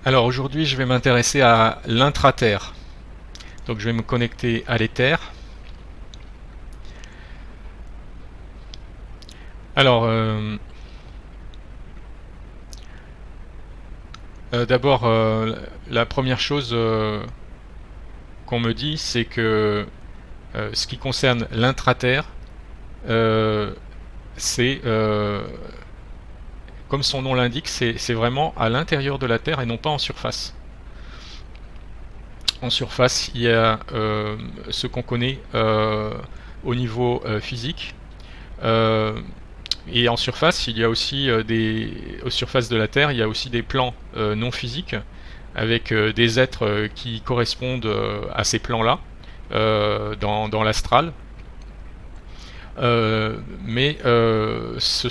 Alors aujourd'hui, je vais m'intéresser à l'intraterre. Donc je vais me connecter à l'Ether. Alors, d'abord, la première chose qu'on me dit, c'est que ce qui concerne l'intraterre, euh, c'est, comme son nom l'indique, c'est vraiment à l'intérieur de la Terre et non pas en surface. En surface, il y a ce qu'on connaît au niveau physique. Euh, et en surface, il y a aussi aux surfaces de la Terre, il y a aussi des plans non physiques avec des êtres qui correspondent à ces plans-là dans l'astral. Mais c'est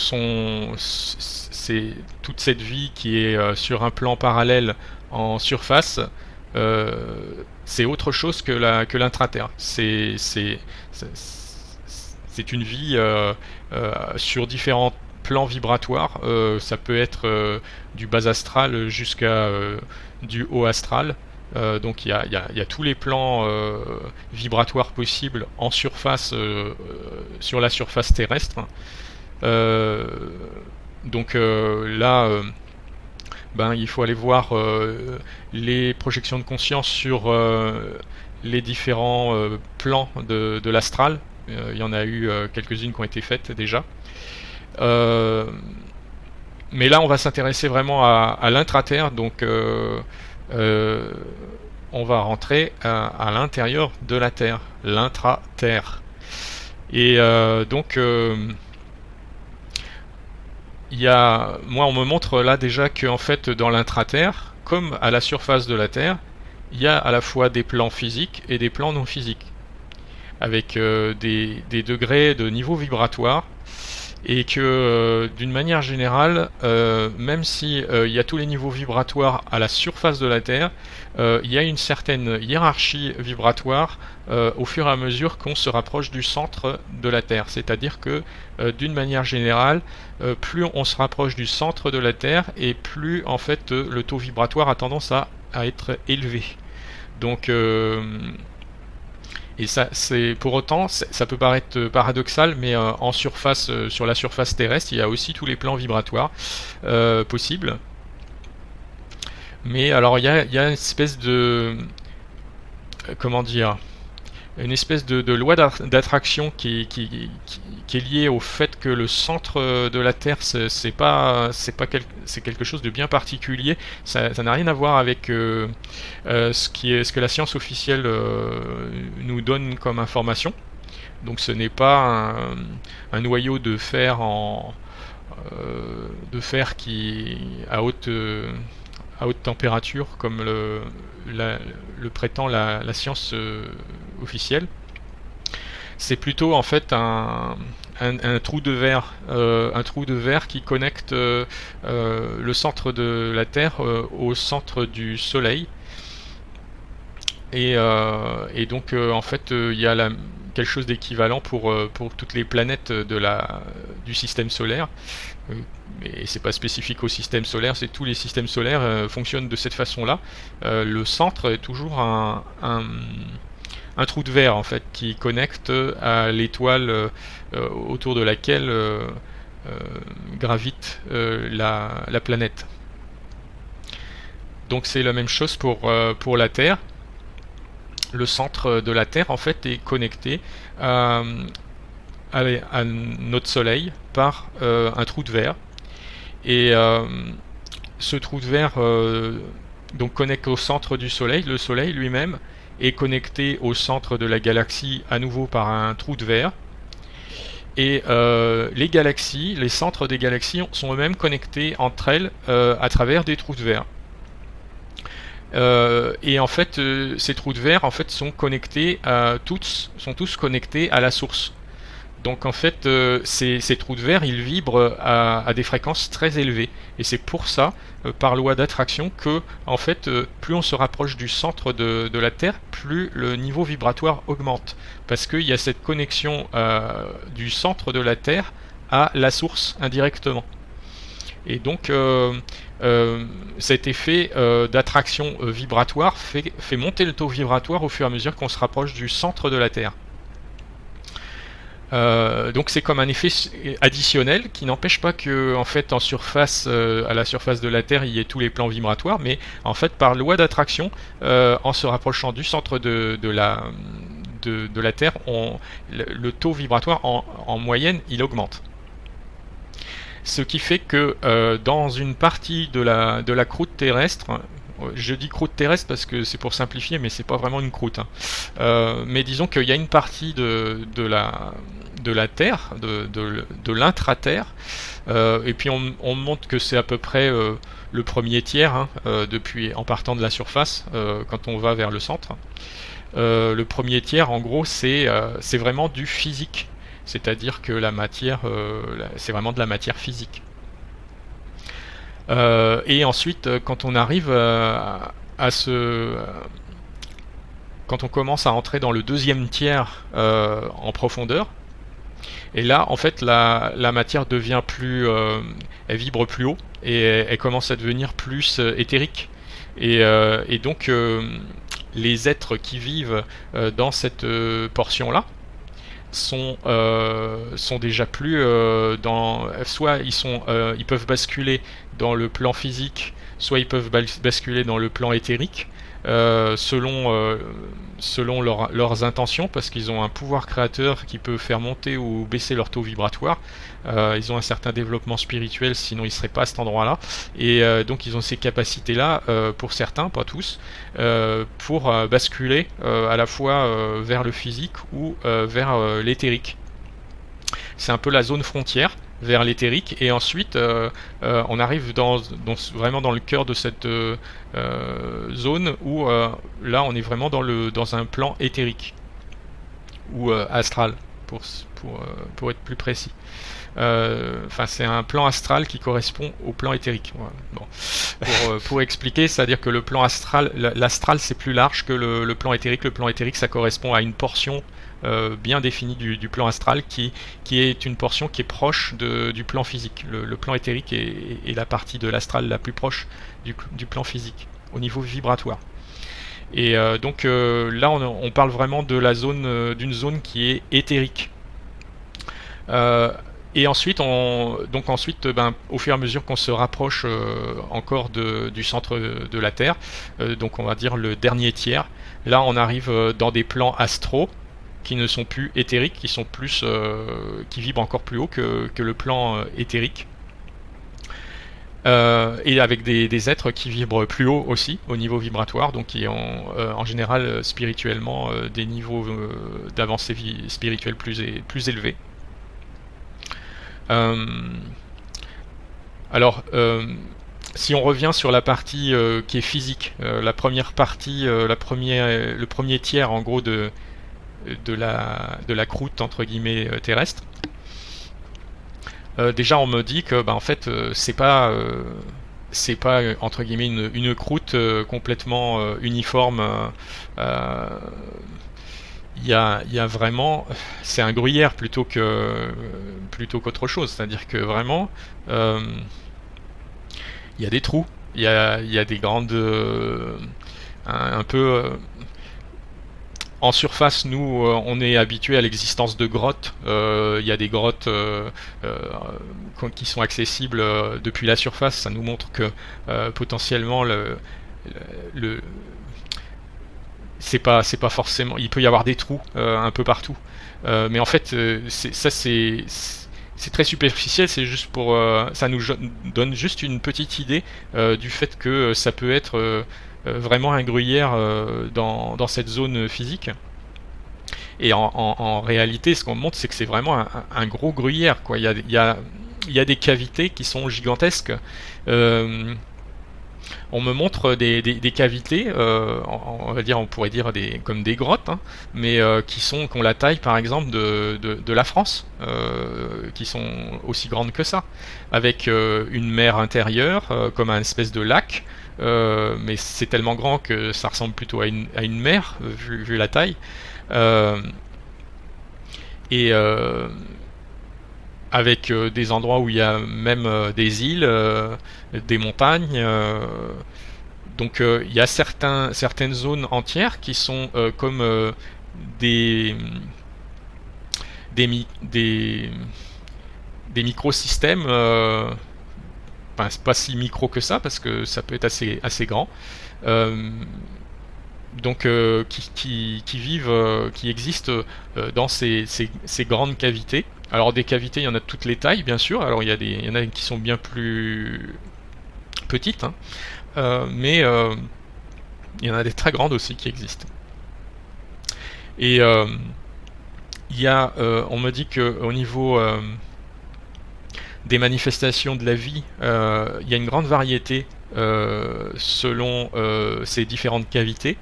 toute cette vie qui est sur un plan parallèle en surface. C'est autre chose que l'intraterre. C'est une vie sur différents plans vibratoires. Ça peut être du bas astral jusqu'à du haut astral. Donc il y a tous les plans vibratoires possibles en surface, sur la surface terrestre. Euh, là, ben, il faut aller voir les projections de conscience sur les différents plans de l'astral. Il y en a eu quelques-unes qui ont été faites déjà. Euh, mais là, on va s'intéresser vraiment à l'intraterre, donc euh, on va rentrer à l'intérieur de la Terre, l'intra-terre. Et moi, on me montre là déjà que en fait, dans l'intra-terre, comme à la surface de la Terre, il y a à la fois des plans physiques et des plans non physiques, avec des degrés de niveau vibratoire, et que d'une manière générale, même si il y a tous les niveaux vibratoires à la surface de la Terre, il y a une certaine hiérarchie vibratoire au fur et à mesure qu'on se rapproche du centre de la Terre. C'est-à-dire que d'une manière générale, plus on se rapproche du centre de la Terre, et plus en fait le taux vibratoire a tendance à être élevé. Donc et ça, c'est pour autant, ça peut paraître paradoxal, mais en surface, sur la surface terrestre, il y a aussi tous les plans vibratoires possibles. Mais alors, il y a une espèce de, comment dire, une espèce de loi d'attraction qui est liée au fait que le centre de la Terre, c'est quelque chose de bien particulier. Ça n'a rien à voir avec ce que la science officielle nous donne comme information. Donc ce n'est pas un noyau de fer qui à haute température comme le prétend la science officielle. C'est plutôt en fait un trou de verre, qui connecte le centre de la Terre au centre du Soleil. Et donc en fait il y a quelque chose d'équivalent pour toutes les planètes du système solaire. Mais c'est pas spécifique au système solaire, c'est tous les systèmes solaires fonctionnent de cette façon-là. Le centre est toujours un trou de verre en fait qui connecte à l'étoile autour de laquelle gravite la planète. Donc c'est la même chose pour la Terre. Le centre de la Terre en fait est connecté à notre Soleil par un trou de verre. Et ce trou de verre donc connecte au centre du Soleil. Le Soleil lui-même est connecté au centre de la galaxie à nouveau par un trou de verre. Et les galaxies, les centres des galaxies sont eux-mêmes connectés entre elles à travers des trous de verre. Et en fait, ces trous de verre en fait sont tous connectés à la source. Donc en fait, ces trous de verre, ils vibrent à des fréquences très élevées. Et c'est pour ça, par loi d'attraction, que en fait, plus on se rapproche du centre de la Terre, plus le niveau vibratoire augmente. Parce qu'il y a cette connexion du centre de la Terre à la source indirectement. Et donc cet effet d'attraction vibratoire fait monter le taux vibratoire au fur et à mesure qu'on se rapproche du centre de la Terre. Donc c'est comme un effet additionnel qui n'empêche pas que en fait en surface, à la surface de la Terre, il y ait tous les plans vibratoires, mais en fait par loi d'attraction, en se rapprochant du centre de la Terre, le taux vibratoire en moyenne il augmente. Ce qui fait que dans une partie de la croûte terrestre, je dis croûte terrestre parce que c'est pour simplifier, mais c'est pas vraiment une croûte, hein. Mais disons qu'il y a une partie de la Terre, de l'intra-Terre, et puis on montre que c'est à peu près le premier tiers, hein, en partant de la surface, quand on va vers le centre. Le premier tiers, en gros, c'est vraiment du physique. C'est-à-dire que la matière, c'est vraiment de la matière physique. Et ensuite, quand on arrive quand on commence à entrer dans le deuxième tiers en profondeur, et là, en fait, la matière devient elle vibre plus haut et elle commence à devenir plus éthérique. Et donc, les êtres qui vivent dans cette portion-là sont déjà plus soit ils peuvent basculer dans le plan physique, soit ils peuvent basculer dans le plan éthérique, selon leurs intentions, parce qu'ils ont un pouvoir créateur qui peut faire monter ou baisser leur taux vibratoire. Ils ont un certain développement spirituel, sinon ils ne seraient pas à cet endroit-là. Et donc ils ont ces capacités-là, pour certains, pas tous, pour basculer à la fois vers le physique ou vers l'éthérique. C'est un peu la zone frontière vers l'éthérique, et ensuite on arrive vraiment dans le cœur de cette zone où là on est vraiment dans un plan éthérique ou astral pour être plus précis. C'est un plan astral qui correspond au plan éthérique. Voilà. Bon. Pour expliquer, c'est-à-dire que le plan astral, l'astral c'est plus large que le plan éthérique. Le plan éthérique, ça correspond à une portion bien définie du plan astral qui est une portion qui est proche du plan physique. Le plan éthérique est la partie de l'astral la plus proche du plan physique au niveau vibratoire. Et donc là on parle vraiment de d'une zone qui est éthérique. Et ensuite, au fur et à mesure qu'on se rapproche encore du centre de la Terre, donc on va dire le dernier tiers, là on arrive dans des plans astraux qui ne sont plus éthériques, qui vibrent encore plus haut que le plan éthérique. Et avec des êtres qui vibrent plus haut aussi au niveau vibratoire, donc qui ont en général spirituellement des niveaux d'avancée spirituelle plus élevés. Si on revient sur la partie qui est physique, la première partie, le premier tiers en gros de la croûte entre guillemets terrestre, déjà on me dit que en fait c'est pas entre guillemets une croûte complètement uniforme. Il y a vraiment, c'est un gruyère plutôt qu'autre chose, c'est-à-dire que vraiment il y a des trous, il y a des grandes un peu en surface. Nous on est habitué à l'existence de grottes. Il y a des grottes qui sont accessibles depuis la surface. Ça nous montre que potentiellement c'est pas forcément, il peut y avoir des trous un peu partout, mais en fait c'est très superficiel. C'est juste ça nous donne juste une petite idée du fait que ça peut être vraiment un gruyère dans cette zone physique. Et en réalité, ce qu'on montre, c'est que c'est vraiment un gros gruyère, quoi. Il y a des cavités qui sont gigantesques. On me montre des cavités, on va dire, on pourrait dire comme des grottes, hein, mais qui ont la taille, par exemple, de la France, qui sont aussi grandes que ça, avec une mer intérieure, comme un espèce de lac, mais c'est tellement grand que ça ressemble plutôt à une mer, vu la taille. Et avec des endroits où il y a même des îles, des montagnes. Donc il y a certaines zones entières qui sont comme des, des, des, des microsystèmes. Enfin, c'est pas si micro que ça parce que ça peut être assez grand. Euh, donc qui vivent, qui existent dans ces grandes cavités. Alors des cavités, il y en a de toutes les tailles, bien sûr. Alors il y en a qui sont bien plus petites, hein. Mais il y en a des très grandes aussi qui existent. Et on me dit que au niveau des manifestations de la vie, il y a une grande variété selon ces différentes cavités.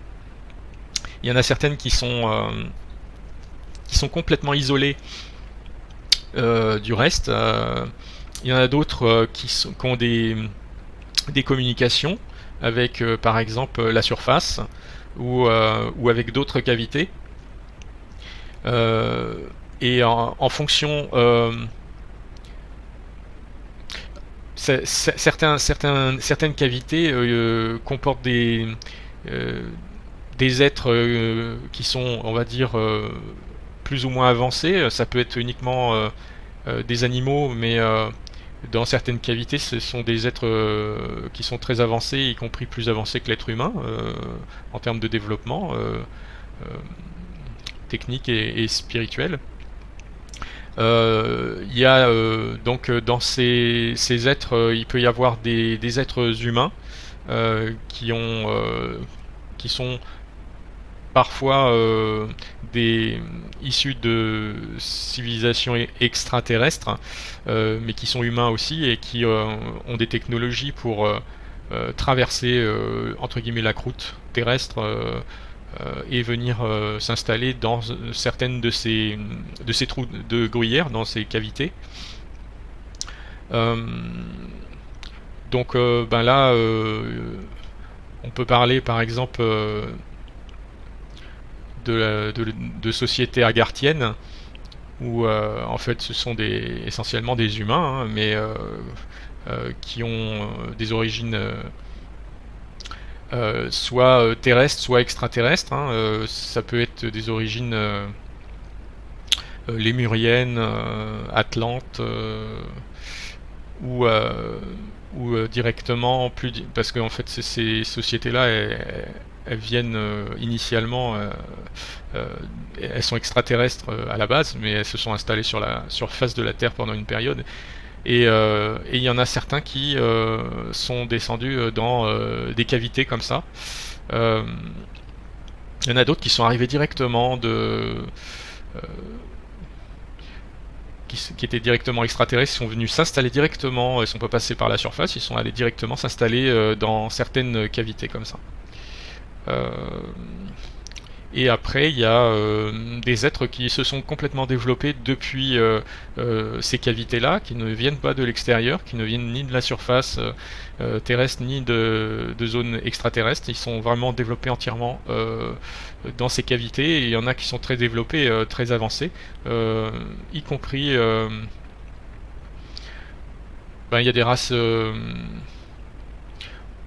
Il y en a certaines qui sont complètement isolées du reste. Il y en a d'autres qui ont des communications avec, par exemple, la surface ou avec d'autres cavités. Et en fonction, certaines cavités comportent des êtres qui sont, on va dire, plus ou moins avancés. Ça peut être uniquement des animaux, mais dans certaines cavités, ce sont des êtres qui sont très avancés, y compris plus avancés que l'être humain en termes de développement technique et spirituel. Il y a donc dans ces êtres, il peut y avoir des êtres humains qui sont parfois issus de civilisations extraterrestres, mais qui sont humains aussi et qui ont des technologies pour traverser entre guillemets la croûte terrestre et venir s'installer dans certaines de ces trous de gruyère, dans ces cavités. Euh, donc ben là, on peut parler par exemple de sociétés agarthiennes où en fait ce sont essentiellement des humains, hein, mais qui ont des origines soit terrestres, soit extraterrestres, hein. Ça peut être des origines lémuriennes, atlantes, ou, directement parce qu'en fait ces sociétés-là elles viennent initialement, elles sont extraterrestres à la base, mais elles se sont installées sur la surface de la Terre pendant une période. Et il y en a certains qui sont descendus dans des cavités comme ça. Il y en a d'autres qui sont arrivés directement qui étaient directement extraterrestres, ils sont venus s'installer directement, ils sont pas passés par la surface, ils sont allés directement s'installer dans certaines cavités comme ça. Euh, et après, il y a des êtres qui se sont complètement développés depuis ces cavités-là, qui ne viennent pas de l'extérieur, qui ne viennent ni de la surface terrestre, ni de zones extraterrestres. Ils sont vraiment développés entièrement dans ces cavités. Et il y en a qui sont très développés, très avancés, y compris... ben, il y a des races...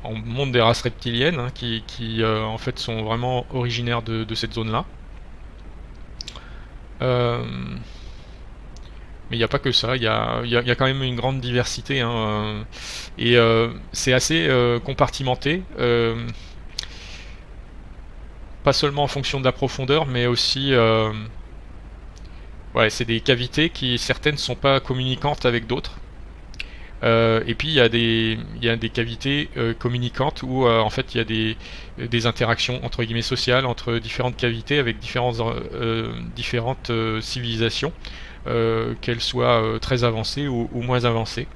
on montre des races reptiliennes, hein, qui en fait sont vraiment originaires de cette zone-là. Mais il n'y a pas que ça, il y a quand même une grande diversité, hein, et c'est assez compartimenté, pas seulement en fonction de la profondeur, mais aussi ouais, c'est des cavités qui certaines sont pas communicantes avec d'autres. Et puis il y a des cavités communicantes où en fait il y a des interactions entre guillemets sociales entre différentes cavités avec différentes civilisations, qu'elles soient très avancées ou moins avancées.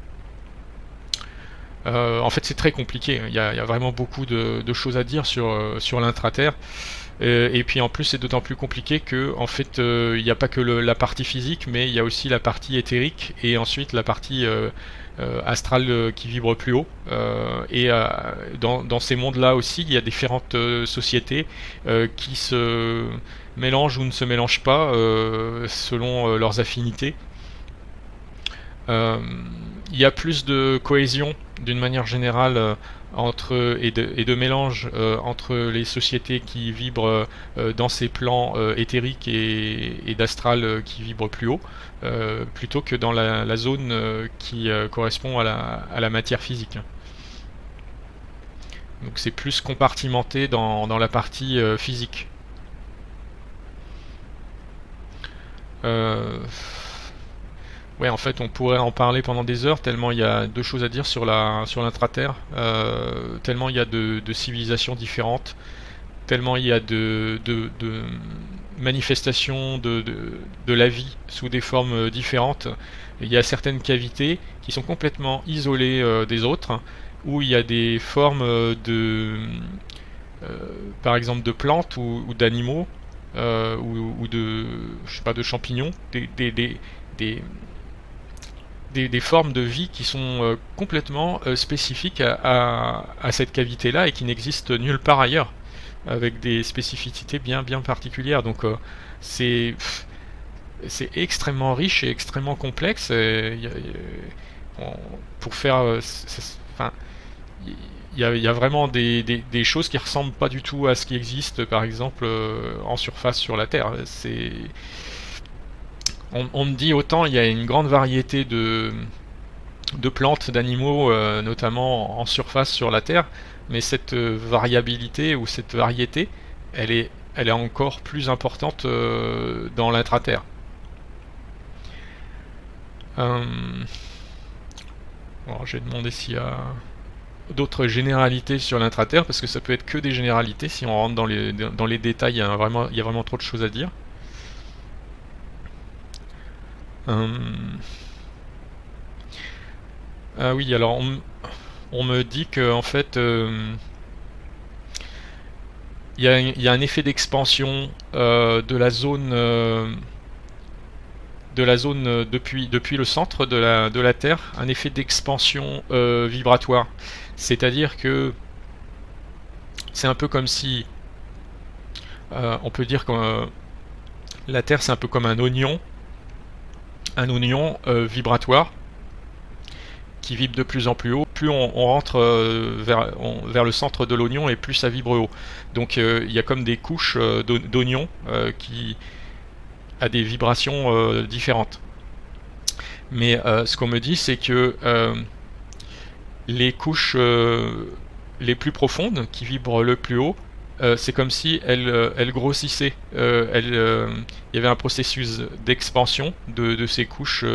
En fait c'est très compliqué, il y a vraiment beaucoup de choses à dire sur l'intraterre. Et puis en plus c'est d'autant plus compliqué que en fait il n'y a pas que la partie physique, mais il y a aussi la partie éthérique et ensuite la partie astrale qui vibre plus haut. Et dans ces mondes-là aussi, il y a différentes sociétés qui se mélangent ou ne se mélangent pas selon leurs affinités. Euh, il y a plus de cohésion d'une manière générale et de mélange entre les sociétés qui vibrent dans ces plans éthériques et d'astral qui vibrent plus haut, plutôt que dans la zone qui correspond à la matière physique. Donc c'est plus compartimenté dans la partie physique. Euh, Ouais, en fait, on pourrait en parler pendant des heures, tellement il y a deux choses à dire sur sur l'intraterre, tellement il y a de civilisations différentes, tellement il y a de manifestations de la vie sous des formes différentes. Il y a certaines cavités qui sont complètement isolées des autres, où il y a des formes par exemple, de plantes ou d'animaux, ou de, je sais pas, de champignons, des, des formes de vie qui sont complètement spécifiques à cette cavité-là et qui n'existent nulle part ailleurs, avec des spécificités bien particulières. Donc c'est c'est extrêmement riche et extrêmement complexe. Pour faire, enfin, il y a vraiment des choses qui ressemblent pas du tout à ce qui existe, par exemple, en surface sur la Terre. On me dit autant il y a une grande variété de plantes, d'animaux, notamment en surface sur la Terre, mais cette variabilité ou cette variété, elle est encore plus importante dans l'intraterre. Euh, alors, je vais demander s'il y a d'autres généralités sur l'intraterre, parce que ça peut être que des généralités. Si on rentre dans les détails, il y a vraiment trop de choses à dire. Ah oui, alors on me dit que en fait il y a un effet d'expansion de la zone depuis le centre de la Terre, un effet d'expansion vibratoire. C'est-à-dire que c'est un peu comme si on peut dire que la Terre c'est un peu comme un oignon vibratoire qui vibre de plus en plus haut. Plus on rentre vers le centre de l'oignon et plus ça vibre haut. Donc il y a comme des couches d'oignon qui a des vibrations différentes. Mais ce qu'on me dit, c'est que les couches les plus profondes, qui vibrent le plus haut, c'est comme si elles grossissaient. Il y avait un processus d'expansion de ces couches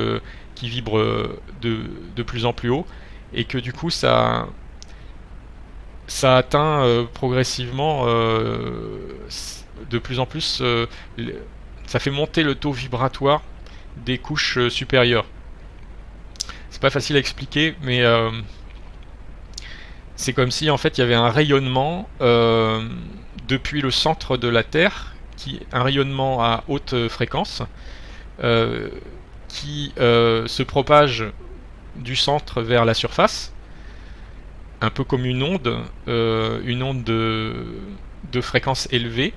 qui vibrent de plus en plus haut, et que du coup ça atteint progressivement de plus en plus, ça fait monter le taux vibratoire des couches supérieures. C'est pas facile à expliquer, mais c'est comme si en fait il y avait un rayonnement depuis le centre de la Terre, un rayonnement à haute fréquence, euh, qui se propage du centre vers la surface, un peu comme une onde de fréquence élevée,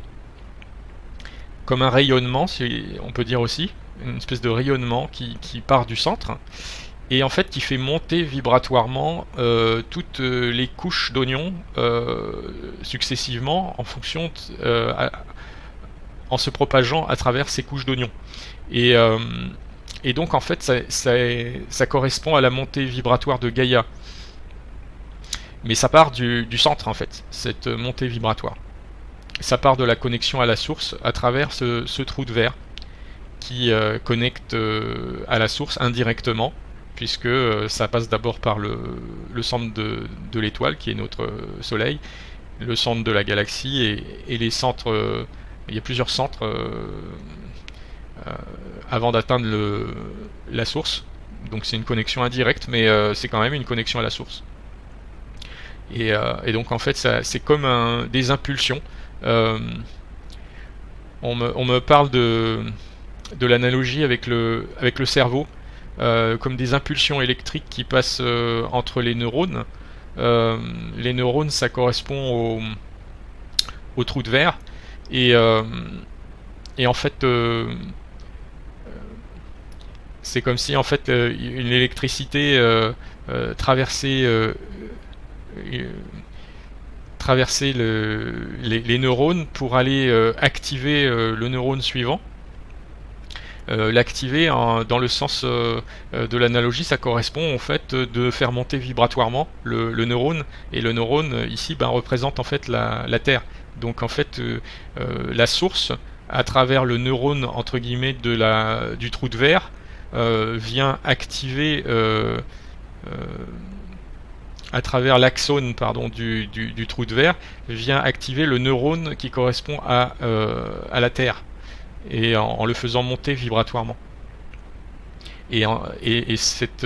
comme un rayonnement, si on peut dire aussi, une espèce de rayonnement qui part du centre, et en fait qui fait monter vibratoirement toutes les couches d'oignons successivement en fonction en se propageant à travers ces couches d'oignons. Et, euh, et donc en fait ça correspond à la montée vibratoire de Gaïa. Mais ça part du centre en fait, cette montée vibratoire. Ça part de la connexion à la source à travers ce trou de verre qui connecte à la source indirectement, puisque ça passe d'abord par le centre de l'étoile, qui est notre Soleil, le centre de la galaxie, et les centres. Il y a plusieurs centres avant d'atteindre la source. Donc c'est une connexion indirecte, mais c'est quand même une connexion à la source. Et donc en fait, c'est comme des impulsions. Euh, on me parle de l'analogie avec le cerveau, comme des impulsions électriques qui passent entre les neurones. Les neurones, ça correspond au trou de verre. Et, euh, et en fait, C'est comme si en fait une électricité traversait traverser les neurones pour aller activer le neurone suivant. L'activer dans le sens de l'analogie, ça correspond en fait de faire monter vibratoirement le neurone, et le neurone ici représente en fait la Terre. Donc en fait la source à travers le neurone entre guillemets du trou de verre vient activer à travers l'axone du trou de verre, vient activer le neurone qui correspond à la Terre, et en le faisant monter vibratoirement. Et cette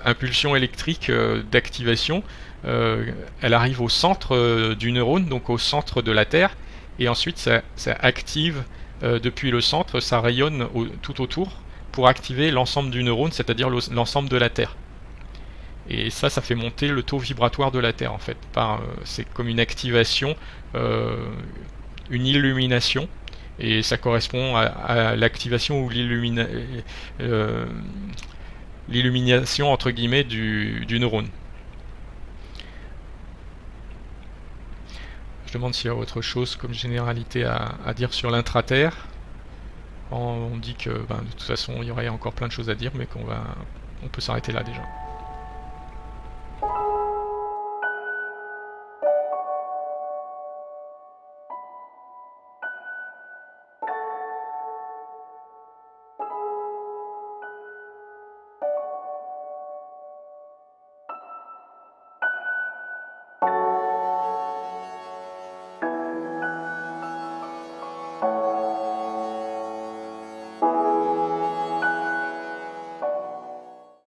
impulsion électrique d'activation, elle arrive au centre du neurone, donc au centre de la Terre, et ensuite ça active depuis le centre, ça rayonne tout autour pour activer l'ensemble du neurone, c'est-à-dire l'ensemble de la Terre. Et ça fait monter le taux vibratoire de la Terre en fait. C'est comme une activation, une illumination, et ça correspond à l'activation ou l'illumination entre guillemets du neurone. Je demande s'il y a autre chose comme généralité à dire sur l'intraterre. On dit que de toute façon il y aurait encore plein de choses à dire, mais on peut s'arrêter là déjà.